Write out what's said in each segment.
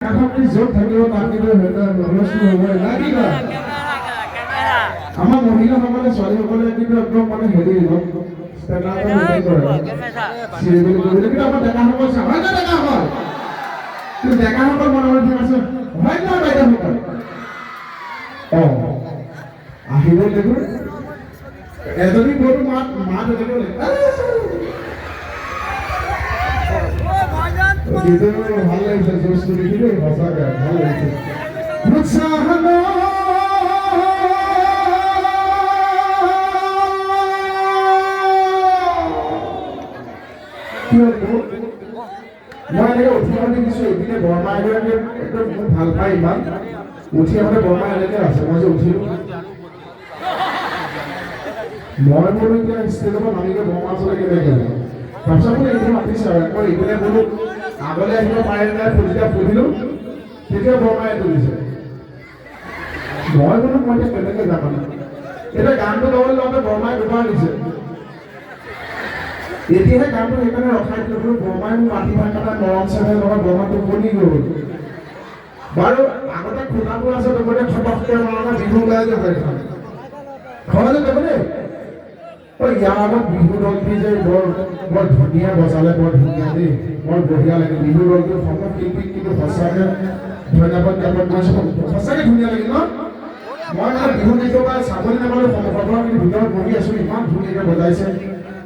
আপনি যোগ থাকিব তাত কিন্তু হুলস্থুল হ'বই না কি কয় আমাৰ মহিলাসকলে ছোৱালীসকলে কিন্তু একদম মানে হেৰি ষ্টেণ্ডাৰ্ডত হেৰি কৰে চিৰিয়েল কৰিবলৈ কিন্তু আমাৰ ডেকাসকল হয় না ডেকাসকল কিন্তু ডেকাসকল মনে মনে ঠিক আছে হয় না বাইদেউসকল আহিব দেখোন এজনী গৰু মাত এজনী কিন্তু ভাল লাগিছে জোৰটো দেখিলে সঁচাকৈ ভাল লাগিছে উৎসাহ মই এনেকৈ উঠি আহোঁতে দেখিছোঁ এইপিনে বৰমা এগৰাকী একদম মোক ভাল পায় ইমান উঠি আহোঁতে বৰমা এনেকৈ আছে মই যে উঠিলোঁ মই বোলো এতিয়া ষ্টেজৰ পৰা নামিকে বৰমা ওচৰলৈ কেনেকৈ গ'লো তাৰপিছত বোলে এইটো মাতিছে আৰু আকৌ এইপিনে বোলো আগলৈ আহিব পাৰে নাই যেতিয়া পঢ়িলোঁ তেতিয়া বৰমাই তুলিছে মই বোলো মই এতিয়া কেনেকৈ যাম এতিয়া গানটো গাবলৈ যাওঁতে বৰমাই দুবাৰ দিছে এতিয়াহে গানটো সেইকাৰণে ৰখাই দিলোঁ বোলো বৰমাই মোক মাটি ভাষাটা মৰম চেনেহ লগত বৰমা টোপনি গ'ল বাৰু আগতে খুটাবোৰ আছে লগতে খটককৈ মাৰণা বিহু ওলাই যাব ঘৰলৈ যাব দেই ইয়াৰ আগত বিহু দলটি যে বৰ ধুনীয়া বজালে বৰ ধুনীয়া দেই বৰ বঢ়িয়া লাগে বিহু দলটো সময় শিল্পীক কিন্তু সঁচাকৈ ধন্যবাদ জ্ঞাপন কৰিছোঁ সঁচাকৈ ধুনীয়া লাগে ন মই মানে বিহু গীত বা চাবলৈ নাপালোঁ সময় কিন্তু ভিতৰত বহি আছোঁ ইমান ধুনীয়াকৈ বজাইছে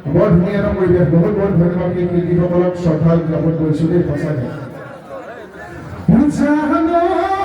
বৰ ধুনীয়া এটা পৰিৱেশ বহুত বহুত ধন্যবাদ সেই শিল্পীসকলক শ্ৰদ্ধা জ্ঞাপন কৰিছোঁ দেই সঁচাকৈ ধন্যবাদ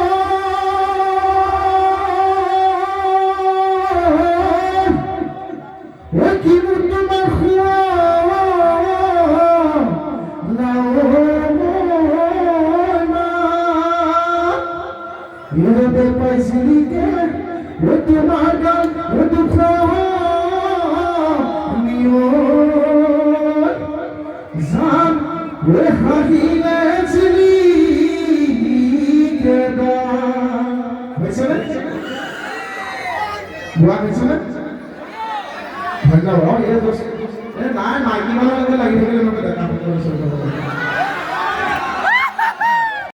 নাই মাইকী মানুহৰ লাগি থাকিলে